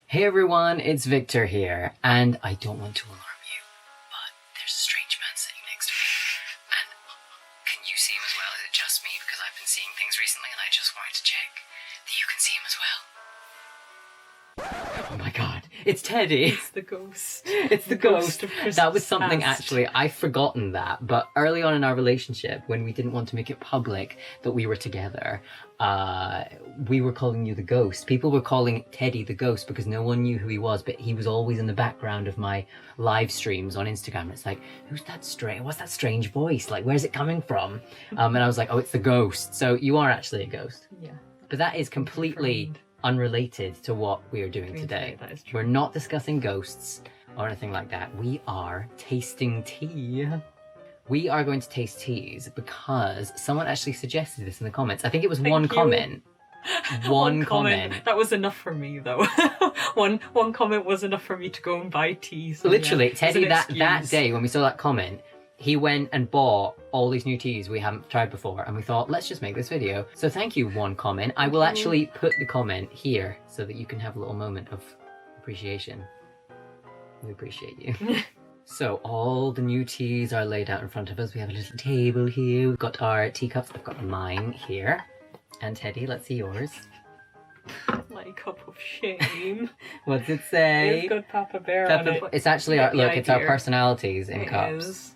Hey everyone, it's Victor here, and I don't want to alarm you, but there's a strange man sitting next to me, and can you see him as well? Is it just me? Because I've been seeing things recently and I just wanted to check that you can see him as well. Oh my god, it's Teddy! It's the ghost. It's the ghost. That was something actually, I've forgotten that, but early on in our relationship, when we didn't want to make it public that we were together, we were calling you the ghost. People were calling Teddy the ghost because no one knew who he was, but he was always in the background of my live streams on Instagram. It's like, who's that strange, what's that strange voice? Like, where's it coming from? And I was like, oh, it's the ghost. So you are actually a ghost. Yeah. But that is completely unrelated to what we are doing today. That is true. We're not discussing ghosts or anything like that. We are tasting tea. We are going to taste teas because someone actually suggested this in the comments. I think it was one comment. One comment. That was enough for me though. one comment was enough for me to go and buy tea. So literally, yeah, Teddy, that day when we saw that comment, he went and bought all these new teas we haven't tried before, and we thought, let's just make this video. So thank you, one comment. I will actually put the comment here so that you can have a little moment of appreciation. We appreciate you. So all the new teas are laid out in front of us. We have a little table here. We've got our teacups. I've got mine here. And Teddy, let's see yours. My cup of shame. What's it say? It's got Papa Bear on it. It's actually our, look, it's our personalities in cups. Is.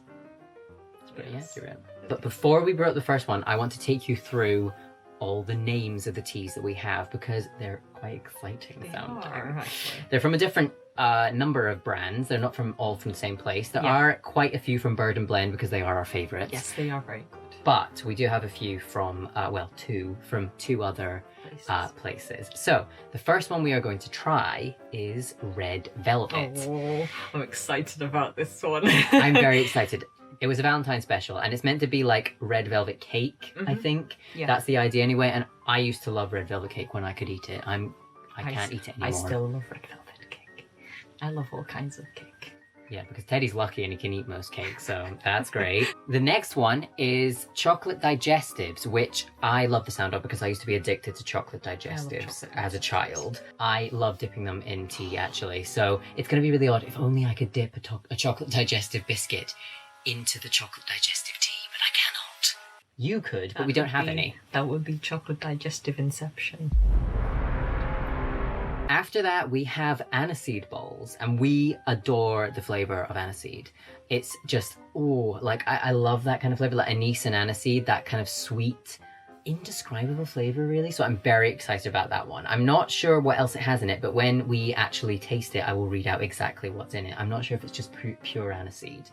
It's pretty accurate. But before we brought the first one, I want to take you through all the names of the teas that we have because they're quite exciting sounding. Actually. They're from a different number of brands. They're not all from the same place. There are quite a few from Bird and Blend because they are our favourites. Yes, they are very good. But we do have a few from, two from two other places. So the first one we are going to try is Red Velvet. Oh, I'm excited about this one. I'm very excited. It was a Valentine's special, and it's meant to be like red velvet cake, I think. Yeah. That's the idea anyway, and I used to love red velvet cake when I could eat it. I can't eat it anymore. I still love red velvet cake. I love all kinds of cake. Yeah, because Teddy's lucky and he can eat most cake, so that's great. The next one is chocolate digestives, which I love the sound of because I used to be addicted to chocolate digestives as a child. I love dipping them in tea, actually, so it's going to be really odd. If only I could dip a chocolate digestive biscuit into the chocolate digestive tea, but I cannot. You could, but we don't have any. That would be chocolate digestive inception. After that, we have aniseed bowls, and we adore the flavour of aniseed. It's just, like, I love that kind of flavour, like anise and aniseed, that kind of sweet, indescribable flavour, really. So I'm very excited about that one. I'm not sure what else it has in it, but when we actually taste it, I will read out exactly what's in it. I'm not sure if it's just pure aniseed,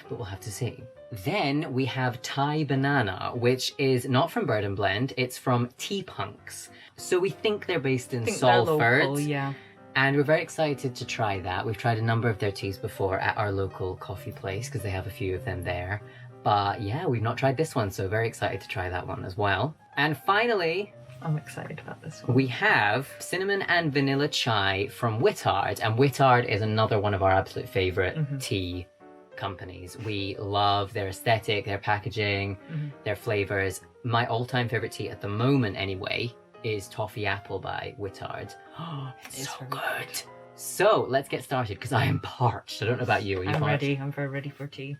but we'll have to see. Then we have Thai Banana, which is not from Bird and Blend, it's from Tea Punks. So we think they're based in Salford. Local, yeah. And we're very excited to try that. We've tried a number of their teas before at our local coffee place because they have a few of them there. But yeah, we've not tried this one, so very excited to try that one as well. And finally, I'm excited about this one. We have cinnamon and vanilla chai from Whittard, and Whittard is another one of our absolute favourite tea companies. We love their aesthetic, their packaging, their flavours. My all-time favourite tea at the moment anyway is Toffee Apple by Whittard. Oh, it's so good. So let's get started because I am parched. I don't know about you. Are you parched? I'm ready. I'm very ready for tea.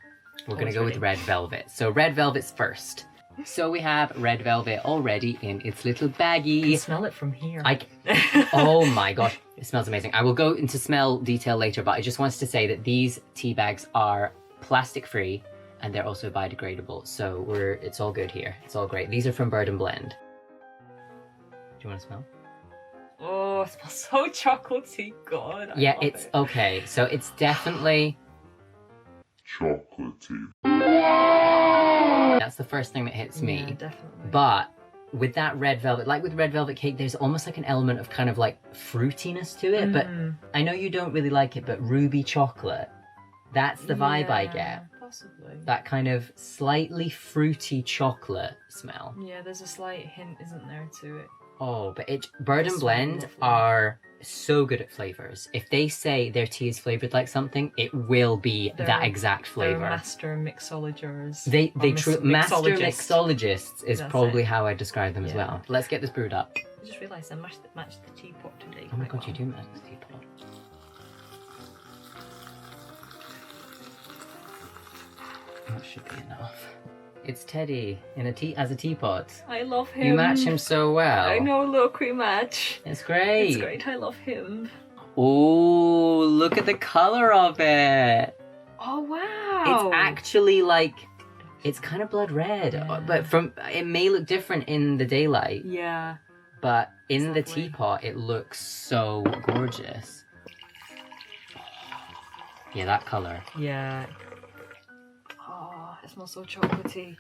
We're going to go with Red Velvet. So Red Velvet's first. So we have Red Velvet already in its little baggie. I can smell it from here. Oh my gosh, it smells amazing. I will go into smell detail later, but I just wanted to say that these tea bags are plastic free and they're also biodegradable. So it's all good here. It's all great. These are from Bird and Blend. Do you want to smell? Oh, it smells so chocolatey. God. Yeah, it's okay. So it's definitely chocolatey. That's the first thing that hits me. Yeah, definitely. But with that red velvet, like with red velvet cake, there's almost like an element of kind of like fruitiness to it. But I know you don't really like it, but ruby chocolate, that's the vibe I get. Possibly. That kind of slightly fruity chocolate smell. Yeah, there's a slight hint, isn't there, to it? Oh, but Bird and Blend are so good at flavors. If they say their tea is flavored like something, it will be that exact flavor. They're master mixologists. They master mixologists is probably how I describe them as well. Let's get this brewed up. I just realised I matched the teapot today. Oh my god, you do match the teapot. That should be enough. It's Teddy in as a teapot. I love him. You match him so well. I know, look, we match. It's great. It's great, I love him. Oh, look at the colour of it. Oh, wow. It's actually like, it's kind of blood red, Yeah. but it may look different in the daylight, Yeah. but in the Lovely. teapot it looks so gorgeous. Yeah, that colour. Yeah. Oh, it smells so chocolatey.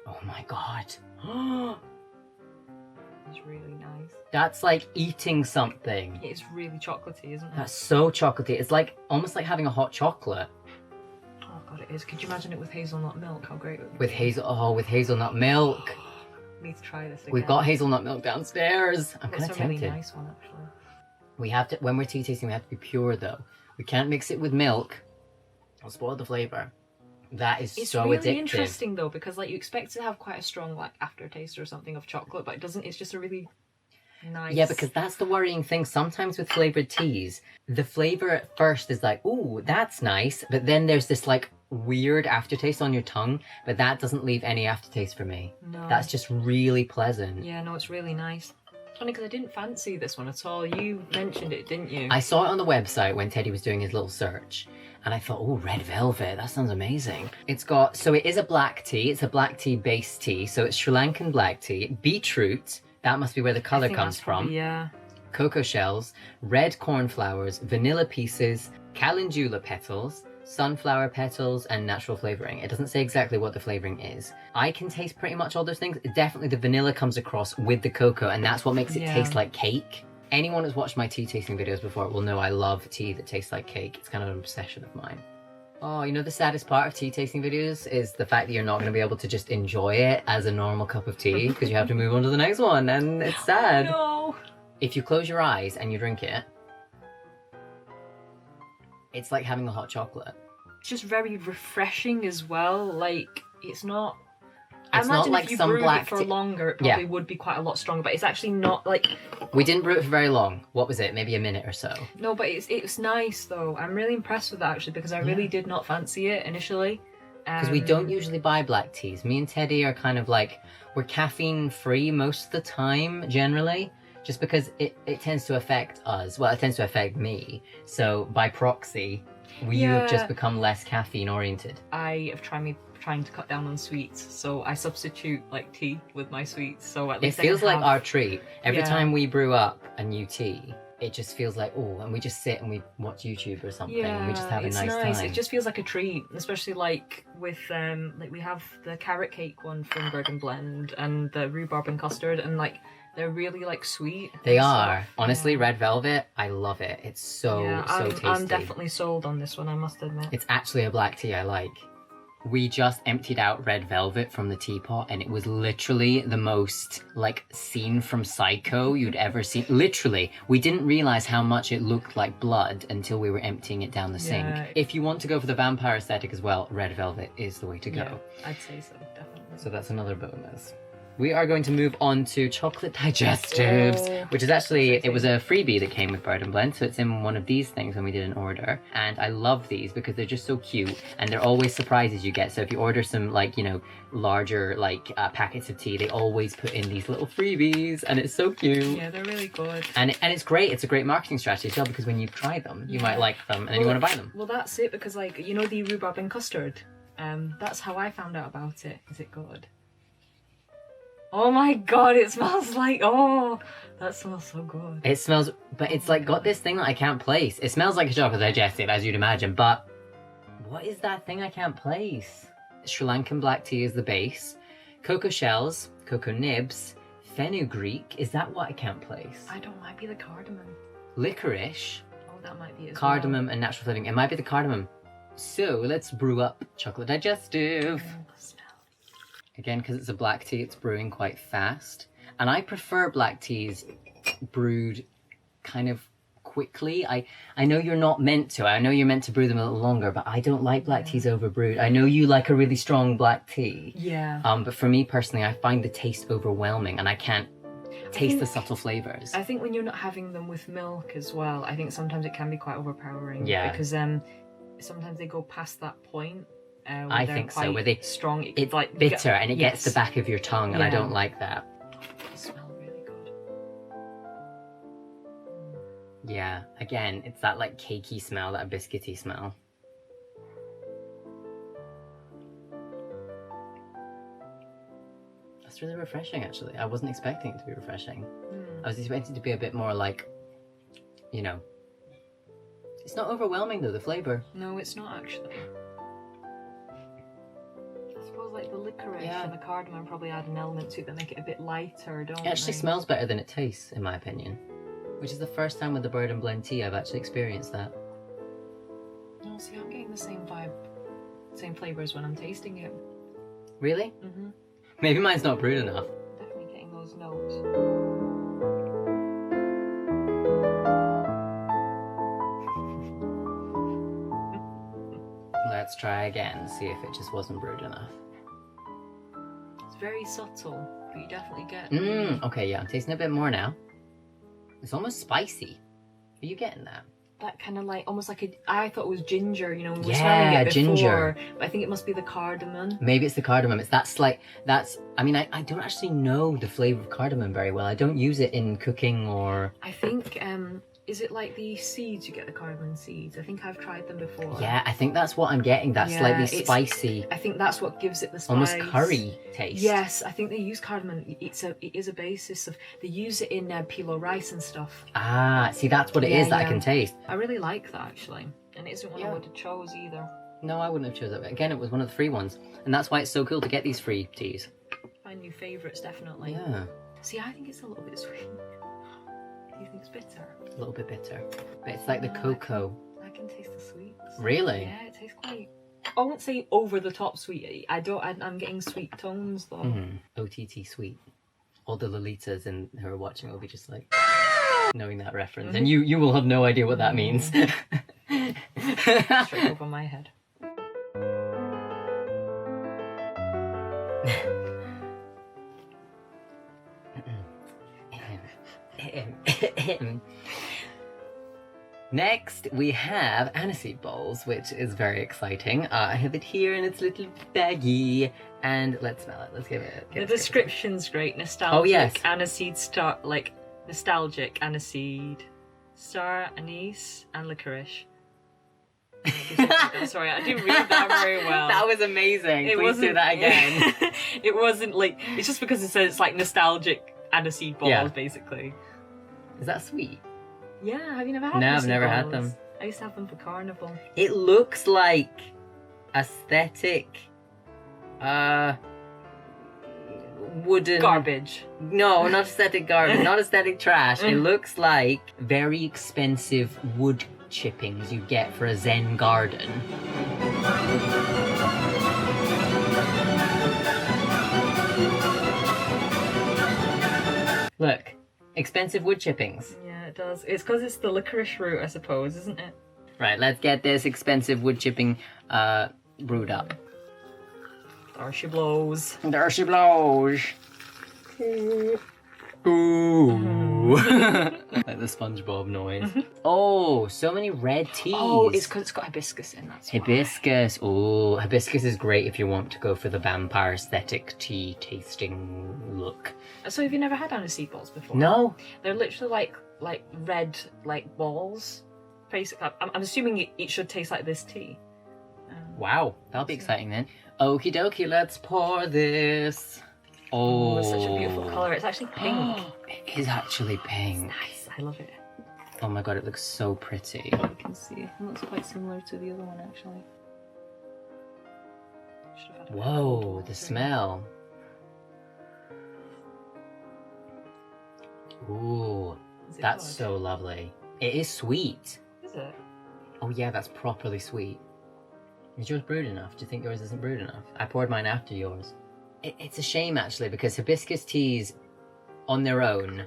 Oh my god. It's really nice. That's like eating something. It's really chocolatey, isn't it? That's so chocolatey. It's like almost like having a hot chocolate. Oh god, it is. Could you imagine it with hazelnut milk? How great it would be. With hazelnut milk. Need to try this again. We've got hazelnut milk downstairs. I'm kind It's of a really tempted. nice one, actually. We have to, when we're tea tasting, we have to be pure though. We can't mix it with milk. It'll spoil the flavour. That is It's so really addictive. interesting though, because like you expect to have quite a strong like aftertaste or something of chocolate, but it doesn't. It's just a really nice. Yeah, because that's the worrying thing. Sometimes with flavoured teas, the flavour at first is like, ooh, that's nice. But then there's this like weird aftertaste on your tongue, but that doesn't leave any aftertaste for me. No. That's just really pleasant. Yeah, no, it's really nice. Funny because I didn't fancy this one at all. You mentioned it, didn't you? I saw it on the website when Teddy was doing his little search. And I thought, oh, red velvet, that sounds amazing. It's got, so it is a black tea. It's a black tea based tea. So it's Sri Lankan black tea, beetroot, that must be where the I colour think comes that's from. probably- yeah. Cocoa shells, red cornflowers, vanilla pieces, calendula petals, sunflower petals, and natural flavouring. It doesn't say exactly what the flavouring is. I can taste pretty much all those things. Definitely the vanilla comes across with the cocoa, and that's what makes it Yeah. taste like cake. Anyone who's watched my tea tasting videos before will know I love tea that tastes like cake. It's kind of an obsession of mine. Oh, you know the saddest part of tea tasting videos is the fact that you're not going to be able to just enjoy it as a normal cup of tea because you have to move on to the next one, and it's sad. No. If you close your eyes and you drink it, it's like having a hot chocolate. It's just very refreshing as well. Like it's not. I It's not imagine like if you some brewed black it for tea- longer, it Yeah. probably would be quite a lot stronger. But it's actually not like. We didn't brew it for very long. What was it? Maybe a minute or so. No, but it's nice though. I'm really impressed with that actually because I really did not fancy it initially. Because we don't usually buy black teas. Me and Teddy are kind of like, we're caffeine free most of the time, generally. Just because it tends to affect us. Well, it tends to affect me. So by proxy, you have just Yeah. become less caffeine oriented. I have trying to cut down on sweets, so I substitute like tea with my sweets. So at It least feels I like can our have... treat. Every Yeah. time we brew up a new tea, it just feels like, oh, and we just sit and we watch YouTube or something and we just have a it's nice time. It just feels like a treat, especially like with like we have the carrot cake one from Morrigun Blend and the rhubarb and custard, and like they're really like sweet. They and are. stuff. Honestly, Yeah. red velvet, I love it. It's so tasty. I'm definitely sold on this one, I must admit. It's actually a black tea I like. We just emptied out red velvet from the teapot and it was literally the most like scene from Psycho you'd ever seen. Literally, we didn't realize how much it looked like blood until we were emptying it down the sink. Yeah. If you want to go for the vampire aesthetic as well, red velvet is the way to go. Yeah, I'd say so, definitely. So that's another bonus. We are going to move on to chocolate digestives, Oh, which is actually, exciting. it was a freebie that came with Bird and Blend, so it's in one of these things when we did an order. And I love these because they're just so cute and they're always surprises you get. So if you order some like, you know, larger like packets of tea, they always put in these little freebies and it's so cute. Yeah, they're really good. And it's great. It's a great marketing strategy as well because when you try them, you might like them and then you want to buy them. Well, that's it, because like, you know the rhubarb and custard? That's how I found out about it. Is it good? Oh my god, it smells like, oh, that smells so good. It smells, but it's like got this thing that I can't place. It smells like a chocolate digestive, as you'd imagine, but what is that thing I can't place? Sri Lankan black tea is the base. Cocoa shells, cocoa nibs, fenugreek, is that what I can't place? I don't, might be the cardamom. Licorice, Oh, that might be as cardamom, and natural flavouring. It might be the cardamom. So let's brew up chocolate digestive. well. Oh, the smell. Again, because it's a black tea, it's brewing quite fast. And I prefer black teas brewed kind of quickly. I know you're not meant to. I know you're meant to brew them a little longer, but I don't like black teas over brewed. I know you like a really strong black tea. Yeah. But for me personally, I find the taste overwhelming and I can't taste the subtle flavors. I think when you're not having them with milk as well, I think sometimes it can be quite overpowering. Yeah. Because sometimes they go past that point. Where I they're think so. quite Where they strong. it's like bitter and it gets yes. the back of your tongue, and I Yeah. don't like that. They smell really good. Yeah, again, it's that like cakey smell, that biscuity smell. That's really refreshing, actually. I wasn't expecting it to be refreshing. I was expecting it to be a bit more like, you know, it's not overwhelming though, the flavour. No, it's not actually. I suppose like the licorice Yeah. and the cardamom probably add an element to it that make it a bit lighter, don't It actually they? smells better than it tastes, in my opinion. Which is the first time with the bird and blend tea I've actually experienced that. No, see, I'm getting the same vibe, same flavours when I'm tasting it. Really? Mm-hmm. Maybe mine's not brewed enough. Definitely getting those notes. Let's try again, see if it just wasn't brewed enough. It's very subtle, but you definitely get. Okay, yeah, I'm tasting a bit more now. It's almost spicy. Are you getting that? That kind of like almost like I thought it was ginger, you know, when we were Yeah, smelling it before, ginger. but I think it must be the cardamom. Maybe it's the cardamom. It's I mean, I don't actually know the flavour of cardamom very well. I don't use it in cooking or... I think, is it like the seeds you get, the cardamom seeds? I think I've tried them before. Yeah, I think that's what I'm getting. That Yeah, slightly it's- spicy, I think that's what gives it the spice. almost curry taste. Yes, I think they use cardamom. It is a basis of, they use it in pilo rice and stuff. Ah, see, that's what it is Yeah, that I yeah. can taste. I really like that actually, and it isn't one Yeah. I would have chose either. No, I wouldn't have chosen it. Again, it was one of the free ones. And that's why it's so cool to get these free teas. Find new favourites definitely. Yeah, See, I think it's a little bit sweet. Do you think it's bitter? a little bit bitter. But it's like the No, cocoa. I can taste the sweets. Really? Yeah, it tastes quite. I won't say over the top sweet. I'm getting sweet tones though. OTT sweet. All the Lolitas who are watching will be just like knowing that reference, and you will have no idea what that means. Straight over my head. Next, we have aniseed bowls, which is very exciting. I have it here in its little baggie, and let's smell it. Let's give it. The description's great. Nostalgic. Oh, yes. Aniseed star, like nostalgic aniseed, star anise, and licorice. I'm sorry, I didn't read that very well. That was amazing. It Please wasn't do that again. It wasn't like, it's just because it says it's like nostalgic aniseed balls, Yeah. basically. Is that sweet? Yeah, have you never had? No, I've aniseed never had balls? them. I used to have them for carnival. It looks like aesthetic, wooden Garbage. No, not aesthetic garbage, not aesthetic trash. It looks like very expensive wood chippings you get for a Zen garden. Look, expensive wood chippings. Yeah, it does. It's because it's the licorice root, I suppose, isn't it? Right, let's get this expensive wood chipping brewed up. There she blows. There she blows. Ooh. Like the SpongeBob noise. Oh, so many red teas. Oh, it's because it's got hibiscus in, that's why. Hibiscus. Oh, hibiscus is great if you want to go for the vampire aesthetic tea tasting look. So have you never had aniseed balls before? No. They're literally like red balls. Basically, I'm assuming it should taste like this tea. Wow, that'll be exciting then. Okie dokie, let's pour this. Oh, It's such a beautiful colour. It's actually pink. It is actually pink. Nice. I love it. Oh my god, it looks so pretty. You can see it looks quite similar to the other one actually. Should have had a bit of cold Whoa, water. the smell. Ooh, Is it that's good? so lovely. It is sweet. Is it? Oh yeah, that's properly sweet. Is yours brewed enough? Do you think yours isn't brewed enough? I poured mine after yours. It's a shame actually, because hibiscus teas on their own,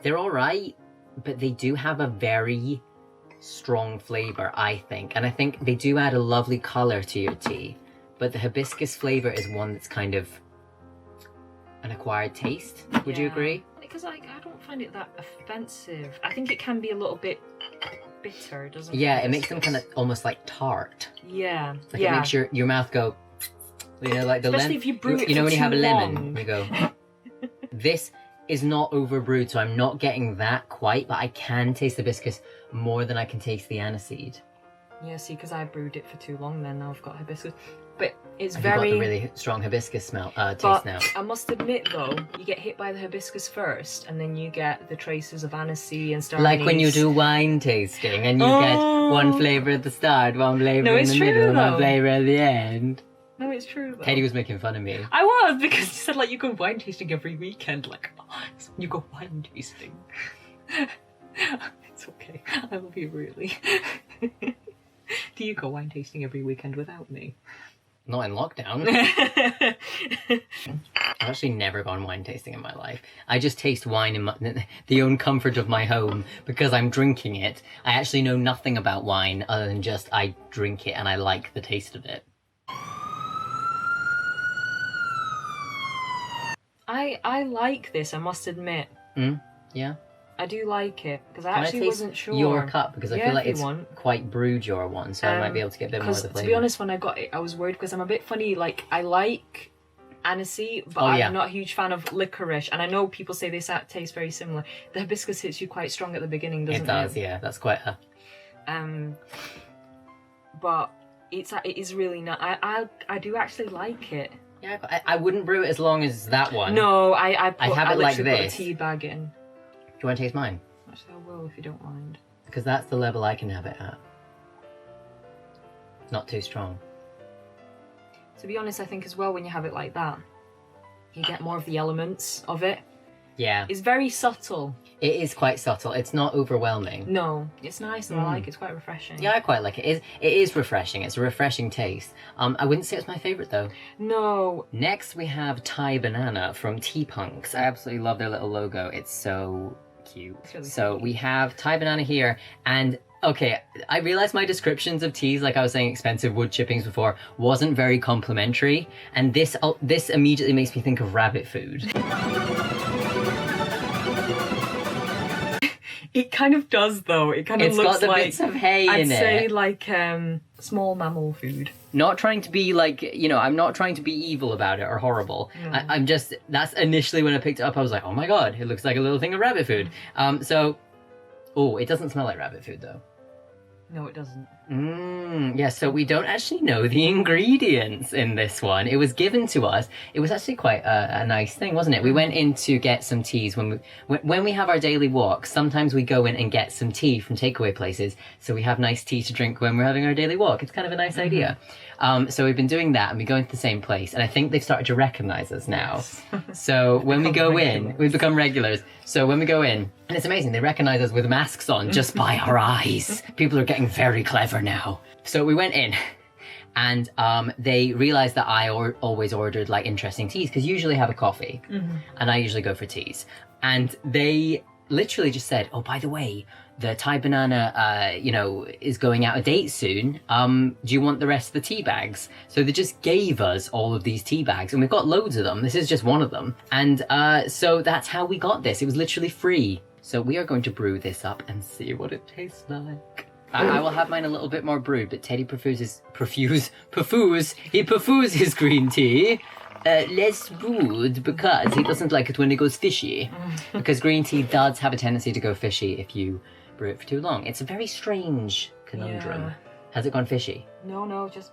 they're alright, but they do have a very strong flavour, I think. And I think they do add a lovely colour to your tea. But the hibiscus flavour is one that's kind of an acquired taste. Would you Yeah. agree? because I don't find it that offensive. I think it can be a little bit bitter, doesn't it? Yeah, it makes them kind of almost like tart. Yeah. Like it makes your mouth go, you know, like the lemon. Especially if you brew it You know for when you have a too lemon, long. you go. This is not overbrewed, so I'm not getting that quite, but I can taste the hibiscus more than I can taste the aniseed. Yeah, see, because I brewed it for too long then, now I've got hibiscus. But it's Have very... you got the really strong hibiscus smell, taste but now? I must admit though, you get hit by the hibiscus first, and then you get the traces of aniseed and star Like when you anise. do wine tasting and you get one flavour at the start, one flavour No, in it's the true, middle, and one though. flavour at the end. No, it's true though. Teddy was making fun of me. I was, because you said like you go wine tasting every weekend, like, oh, so you go wine tasting. It's okay, I love you really. Do you go wine tasting every weekend without me? Not in lockdown. I've actually never gone wine tasting in my life. I just taste wine in the own comfort of my home because I'm drinking it. I actually know nothing about wine other than just I drink it and I like the taste of it. I like this, I must admit. Yeah? I do like it, because I Can actually taste wasn't sure. your cup? Because I Yeah, feel like if you it's want. quite brewed, your one, so I might be able to get a bit more of the Because flavour. to be honest, when I got it, I was worried because I'm a bit funny. Like, I like aniseed, but I'm not a huge fan of licorice. And I know people say they taste very similar. The hibiscus hits you quite strong at the beginning, doesn't it? It does, yeah. That's quite a... But it is really not. I do actually like it. Yeah, I wouldn't brew it as long as that one. No, I have it like literally this. put a tea bag in. Do you want to taste mine? Actually, I will if you don't mind. Because that's the level I can have it at. Not too strong. To be honest, I think as well when you have it like that, you get more of the elements of it. Yeah. It's very subtle. It is quite subtle. It's not overwhelming. No, it's nice and I like it. It's quite refreshing. Yeah, I quite like it. It is refreshing. It's a refreshing taste. I wouldn't say it's my favourite though. No. Next we have Thai Banana from Tea Punks. I absolutely love their little logo. It's so cute. It's really So cute. we have Thai Banana here, and okay, I realised my descriptions of teas, like I was saying expensive wood chippings before, wasn't very complimentary, and this immediately makes me think of rabbit food. It kind of does though. It kind of It's looks got the like bits of hay I'd in say it. like small mammal food. Not trying to be like, you know, I'm not trying to be evil about it or horrible. No. I'm just, that's initially when I picked it up, I was like, oh my god, it looks like a little thing of rabbit food. Oh, it doesn't smell like rabbit food though. No, it doesn't. Yeah, so we don't actually know the ingredients in this one. It was given to us. It was actually quite a nice thing, wasn't it? We went in to get some teas when we have our daily walks. Sometimes we go in and get some tea from takeaway places, so we have nice tea to drink when we're having our daily walk. It's kind of a nice idea. So we've been doing that, and we go into the same place, and I think they've started to recognize us now. So when we go in, we become regulars. So when we go in, and it's amazing, they recognize us with masks on just by our eyes. People are getting very clever now. So we went in, and they realized that I always ordered like interesting teas, because usually I have a coffee, and I usually go for teas. And they literally just said, oh, by the way, the Thai Banana, is going out of date soon. Do you want the rest of the tea bags? So they just gave us all of these tea bags, and we've got loads of them. This is just one of them. And so that's how we got this. It was literally free. So we are going to brew this up and see what it tastes like. I will have mine a little bit more brewed, but Teddy prefers his green tea less brewed because he doesn't like it when it goes fishy. Because green tea does have a tendency to go fishy if you brew it for too long. It's a very strange conundrum. Yeah. Has it gone fishy? No, just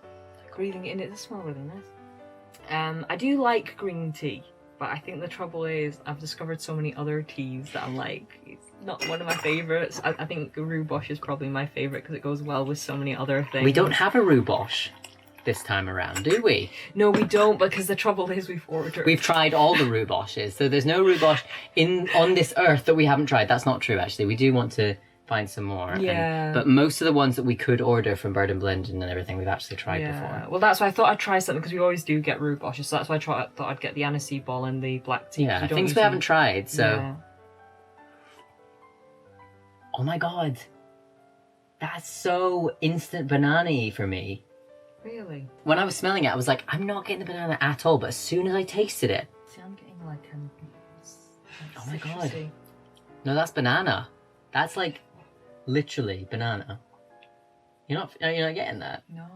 breathing it in. It does smell really nice. I do like green tea, but I think the trouble is I've discovered so many other teas that I'm like, it's not one of my favourites. I think rhubarb is probably my favourite because it goes well with so many other things. We don't have a rhubarb this time around, do we? No, we don't, because the trouble is we've tried all the rhubarbles, so there's no rhubarb on this earth that we haven't tried. That's not true, actually. We do want to find some more. Yeah. But most of the ones that we could order from Bird and Blendon and everything, we've actually tried before. Well, that's why I thought I'd try something, because we always do get rhubarb, so that's why I thought I'd get the aniseed ball and the black tea. Yeah, things we haven't tried, so... Yeah. Oh my god. That's so instant banana-y for me. Really? When I was smelling it, I was like, I'm not getting the banana at all, but as soon as I tasted it... See, I'm getting like Oh my god. citrusy. No, that's banana. That's like literally banana. You're not getting that? No.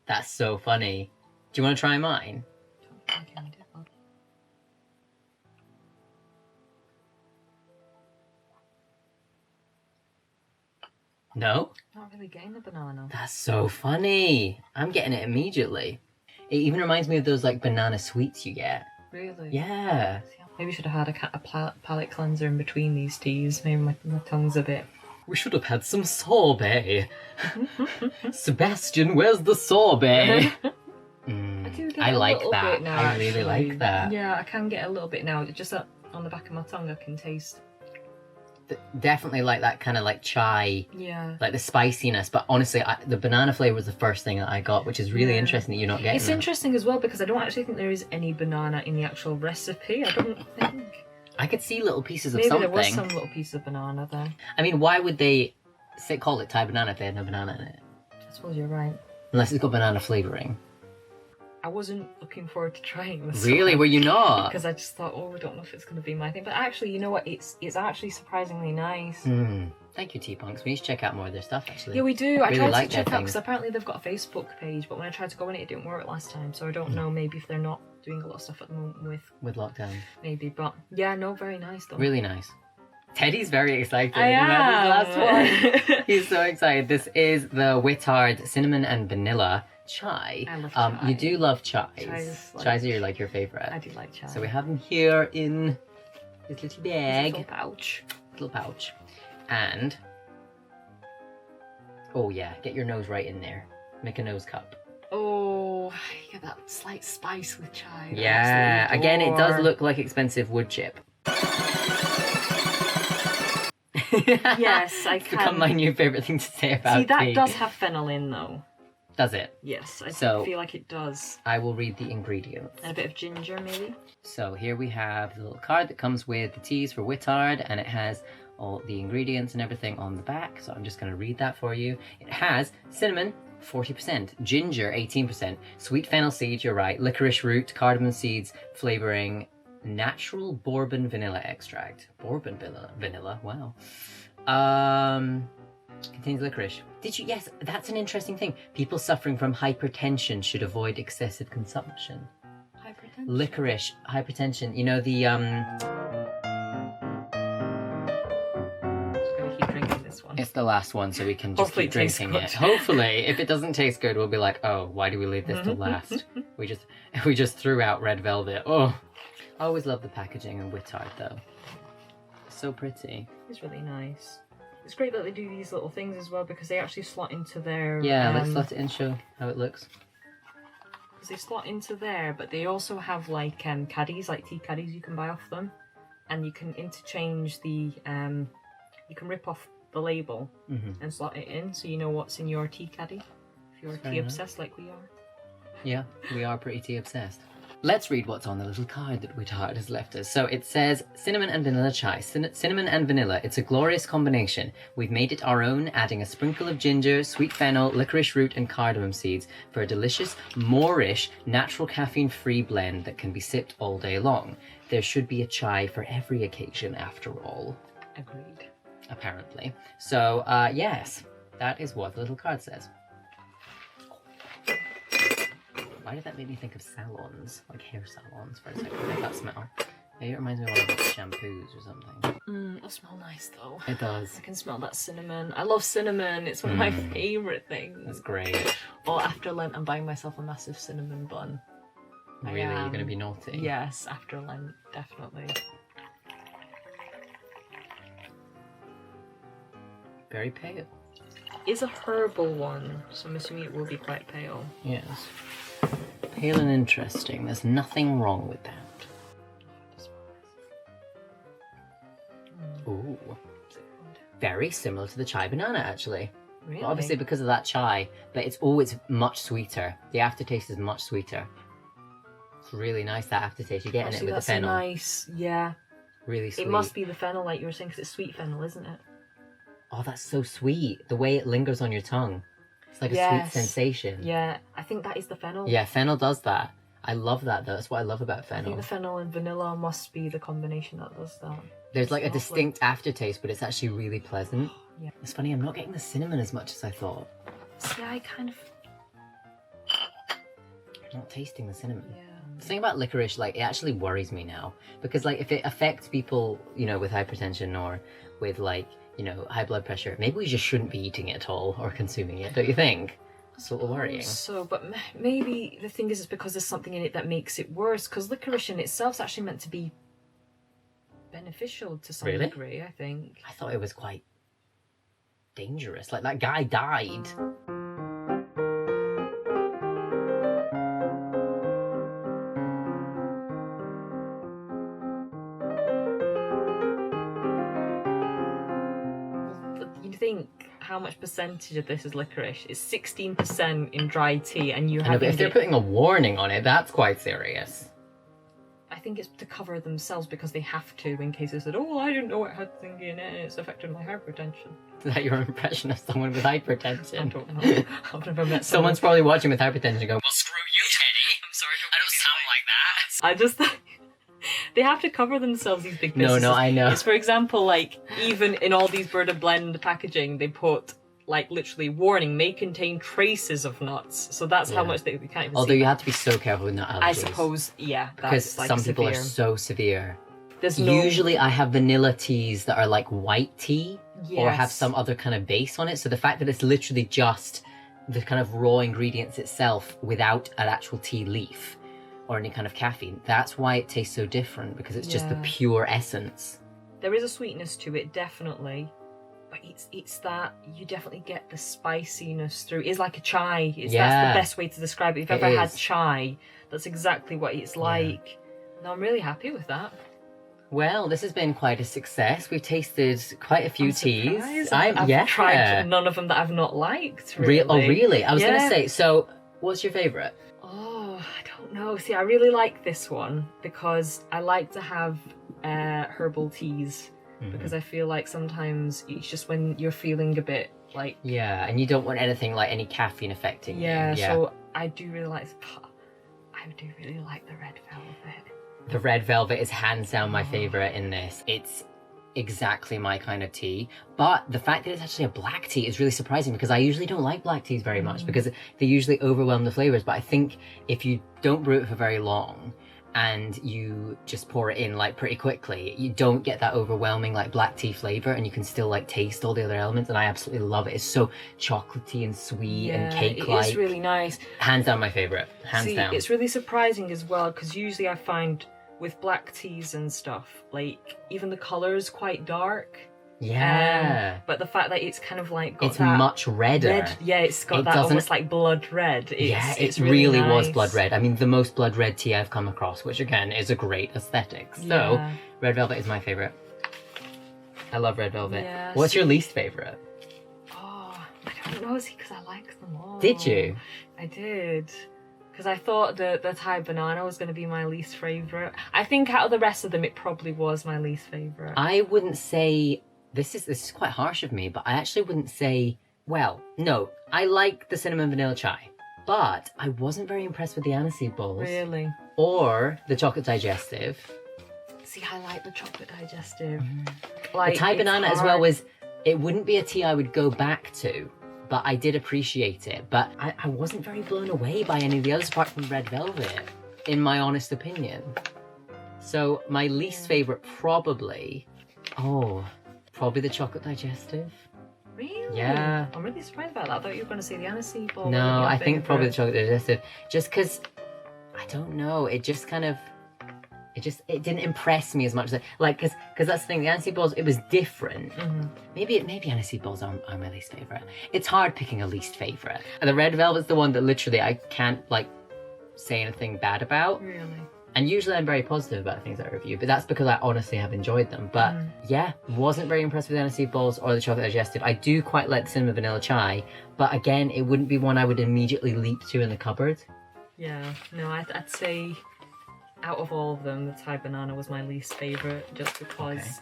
That's so funny. Do you want to try mine? Don't think I can do it. No? Not really getting the banana. That's so funny. I'm getting it immediately. It even reminds me of those like banana sweets you get. Really? Yeah. Maybe we should have had a palate cleanser in between these teas. Maybe my tongue's a bit... We should have had some sorbet. Sebastian, where's the sorbet? I like that. Now, I really like that. Yeah, I can get a little bit now. Just on the back of my tongue, I can taste. Definitely like that kind of like chai. Yeah. Like the spiciness. But honestly, the banana flavour was the first thing that I got, which is really interesting that you're not getting It's that. interesting as well because I don't actually think there is any banana in the actual recipe. I don't think. I could see little pieces of Maybe something. there was some little piece of banana there. I mean, why would they call it Thai banana if they had no banana in it? I suppose you're right. Unless it's got banana flavouring. I wasn't looking forward to trying this. Really? Were you not? Because I just thought, I don't know if it's going to be my thing. But actually, you know what? It's actually surprisingly nice. Thank you, T-Punks. We need to check out more of their stuff, actually. Yeah, we do. I Really tried like to check their out because things. apparently they've got a Facebook page, but when I tried to go on it, it didn't work last time. So I don't know. Maybe if they're not doing a lot of stuff at the moment With lockdown. maybe. But yeah, no, very nice though. Really nice. Teddy's very excited. I am. About this last one. He's so excited. This is the Wittard Cinnamon and Vanilla Chai. I love chai. You do love chais. Chais, Chais are your favourite. I do like chai. So we have them here in this little bag. Little pouch. Little pouch. And... oh yeah, get your nose right in there. Make a nose cup. Oh, you get that slight spice with chai. Yeah, again, it does look like expensive wood chip. Yes, I It's can. become my new favourite thing to say about See, that tea. does have fennel in though. Does it? Yes, I So- feel like it does. I will read the ingredients. And a bit of ginger, maybe. So here we have the little card that comes with the teas for Wittard, and it has all the ingredients and everything on the back. So I'm just going to read that for you. It has cinnamon, 40%, ginger, 18%, sweet fennel seeds, you're right, licorice root, cardamom seeds, flavouring, natural bourbon vanilla extract. Bourbon vanilla, wow. Contains licorice. Did you? Yes, that's an interesting thing. People suffering from hypertension should avoid excessive consumption. Hypertension. Licorice, hypertension. You know the Just gonna keep drinking this one. It's the last one, so we can just Hopefully keep it tastes drinking good. it. Hopefully, if it doesn't taste good, we'll be like, oh, why do we leave this till last? we just threw out red velvet. Oh, I always love the packaging and Wittard though. So pretty. It's really nice. It's great that they do these little things as well because they actually slot into their... Yeah, let's let it in, show how it looks. Because they slot into there, but they also have like caddies, like tea caddies you can buy off them. And you can interchange the... you can rip off the label and slot it in so you know what's in your tea caddy. If you're Fair tea enough. obsessed like we are. Yeah, we are pretty tea obsessed. Let's read what's on the little card that Wittard has left us. So it says, cinnamon and vanilla chai. Cinnamon and vanilla, it's a glorious combination. We've made it our own, adding a sprinkle of ginger, sweet fennel, licorice root and cardamom seeds for a delicious, Moorish, natural caffeine-free blend that can be sipped all day long. There should be a chai for every occasion after all. Agreed. Apparently. So, yes, that is what the little card says. Why did that make me think of salons? Like hair salons for a second. Like that smell. Maybe it reminds me of one of those shampoos or something. It'll smell nice though. It does. I can smell that cinnamon. I love cinnamon. It's one of my favourite things. That's great. Or after Lent, I'm buying myself a massive cinnamon bun. Really? You're going to be naughty? Yes, after Lent, definitely. Very pale. It's a herbal one, so I'm assuming it will be quite pale. Yes. Pale and interesting. There's nothing wrong with that. Ooh. Very similar to the chai banana, actually. Really? Obviously because of that chai, but it's always much sweeter. The aftertaste is much sweeter. It's really nice, that aftertaste. You're getting it with the fennel. Nice, yeah. Really sweet. It must be the fennel, like you were saying, because it's sweet fennel, isn't it? Oh, that's so sweet. The way it lingers on your tongue. It's like a sweet sensation. Yeah, I think that is the fennel. Yeah, fennel does that. I love that though. That's what I love about I fennel. think the fennel and vanilla must be the combination that does that. There's like a lovely. distinct aftertaste, but it's actually really pleasant. Yeah. It's funny, I'm not getting the cinnamon as much as I thought. See, I kind of... I'm not tasting the cinnamon. Yeah. The thing about licorice, like, it actually worries me now. Because, like, if it affects people, you know, with hypertension or with, like, you know, high blood pressure, maybe we just shouldn't be eating it at all or consuming it, don't you think? That's a little worrying. So, but maybe the thing is it's because there's something in it that makes it worse, because licorice in itself is actually meant to be beneficial to some Really? degree, I think. I thought it was quite dangerous. Like, that guy died. You think how much percentage of this is licorice? It's 16% in dry tea, and you I know, but if they're putting a warning on it, that's quite serious. I think it's to cover themselves because they have to, in case they said, "Oh, I didn't know it had thingy in it, and it's affected my hypertension." Is that your impression of someone with I hypertension? don't know. I've never met Someone's probably watching with hypertension going, well, screw you, Teddy. I'm sorry, I don't sound like that. I just they have to cover themselves, these big No, businesses. no, I know. It's, for example, like, even in all these Bird of Blend packaging, they put, like, literally, warning, may contain traces of nuts. So that's how Yeah. much they can't even Although see. you have to be so careful with nut allergies. I suppose, yeah, Because that's, like, some people are severe. so severe. There's no... Usually I have vanilla teas that are like white tea or have Yes. some other kind of base on it. So the fact that it's literally just the kind of raw ingredients itself without an actual tea leaf or any kind of caffeine, that's why it tastes so different, because it's just the Yeah. pure essence. There is a sweetness to it, definitely. But it's that you definitely get the spiciness through. It's like a chai. That's Yeah. the best way to describe it. If you've It ever had is. chai, that's exactly what it's like. No, I'm really happy with that. Well, this has been quite a success. We've tasted quite a few I'm teas. surprised. I've tried none of them that I've not liked. Really. Oh, really? I was going to Yeah. say, so what's your favourite? Oh, I don't know. See, I really like this one because I like to have herbal teas, because I feel like sometimes it's just when you're feeling a bit like... Yeah, and you don't want anything like any caffeine affecting you. Yeah, so I do really like... I do really like the red velvet. The red velvet is hands down my favourite in this. It's exactly my kind of tea. But the fact that it's actually a black tea is really surprising, because I usually don't like black teas very much because they usually overwhelm the flavours. But I think if you don't brew it for very long and you just pour it in like pretty quickly, you don't get that overwhelming like black tea flavour, and you can still like taste all the other elements, and I absolutely love it. It's so chocolatey and sweet and cake-like. It's really nice. Hands down my favourite. Hands down. It's really surprising as well, because usually I find with black teas and stuff, like, even the colour is quite dark. Yeah. But the fact that it's kind of like got It's that much redder. yeah, it's got It that doesn't- almost like blood red. It really really was nice. blood red. I mean, the most blood red tea I've come across, which again is a great aesthetic. So, Yeah. red velvet is my favourite. I love red velvet. Yeah, What's your least favourite? Oh, I don't know, see, because I like them all. Did you? I did. Because I thought the Thai banana was going to be my least favourite. I think out of the rest of them, it probably was my least favourite. I wouldn't say... This is quite harsh of me, but I actually wouldn't say... Well, no. I like the cinnamon vanilla chai. But I wasn't very impressed with the aniseed balls. Really? Or the chocolate digestive. See, I like the chocolate digestive. The Like, Thai it's banana as hard. well was... It wouldn't be a tea I would go back to, but I did appreciate it. But I wasn't very blown away by any of the others apart from red velvet, in my honest opinion. So my least favourite probably... Oh, probably the chocolate digestive. Really? Yeah. I'm really surprised about that. I thought you were going to say the aniseed ball. No, I think probably the chocolate digestive. Just because, I don't know, it just kind of... It didn't impress me as much as because that's the thing, the aniseed balls, it was different. Maybe aniseed balls are my least favourite. It's hard picking a least favourite. And the red velvet's the one that literally I can't like say anything bad about. Really? And usually I'm very positive about things I review, but that's because I honestly have enjoyed them. But yeah, wasn't very impressed with the aniseed balls or the chocolate digestive. I do quite like the cinnamon vanilla chai, but again, it wouldn't be one I would immediately leap to in the cupboard. Yeah. No, I'd say out of all of them, the Thai banana was my least favourite, just because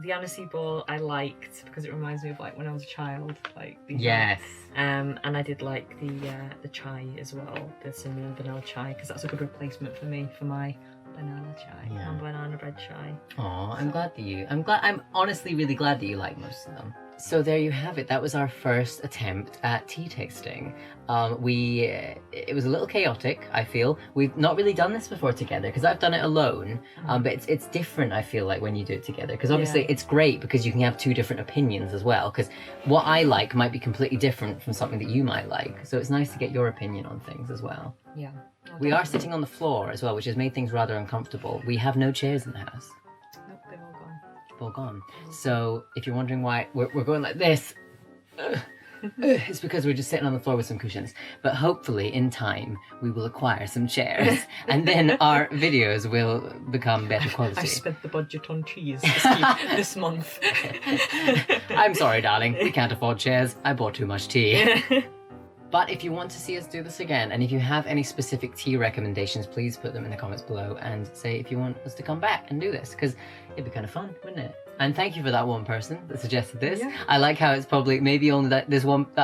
the aniseed ball I liked because it reminds me of like when I was a child, like Yes. and I did like the chai as well, the cinnamon vanilla chai, because that's a good replacement for me for my banana chai. Yeah. Non-banana bread chai. Aw, I'm honestly really glad that you like most of them. So there you have it. That was our first attempt at tea tasting. It was a little chaotic, I feel. We've not really done this before together because I've done it alone. But it's different, I feel like, when you do it together. Because obviously it's great because you can have two different opinions as well. Because what I like might be completely different from something that you might like. So it's nice to get your opinion on things as well. Yeah. We are sitting on the floor as well, which has made things rather uncomfortable. We have no chairs in the house. Nope, they've all gone. All gone. So if you're wondering why we're going like this, it's because we're just sitting on the floor with some cushions. But hopefully in time we will acquire some chairs and then our videos will become better quality. I spent the budget on cheese this month. I'm sorry, darling. We can't afford chairs. I bought too much tea. But if you want to see us do this again, and if you have any specific tea recommendations, please put them in the comments below and say if you want us to come back and do this, because it'd be kind of fun, wouldn't it? And thank you for that one person that suggested this. Yeah. I like how it's probably maybe only that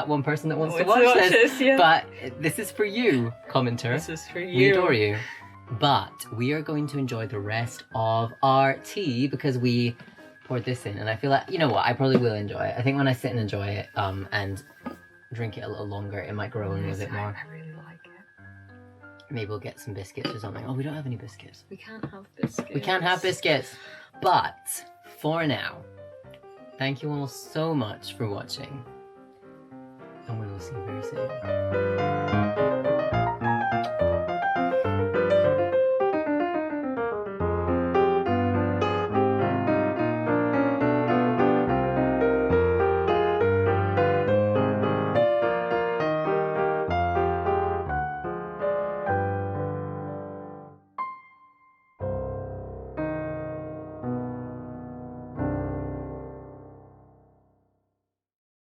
one person that wants to watch this. Yeah. But this is for you, commenter. This is for you. We adore you. But we are going to enjoy the rest of our tea because we poured this in, and I feel like, you know what, I probably will enjoy it. I think when I sit and enjoy it, and drink it a little longer, it might grow on me a bit more. I really like it. Maybe we'll get some biscuits or something. Oh, we don't have any biscuits. We can't have biscuits. We can't have biscuits. But for now, thank you all so much for watching. And we will see you very soon.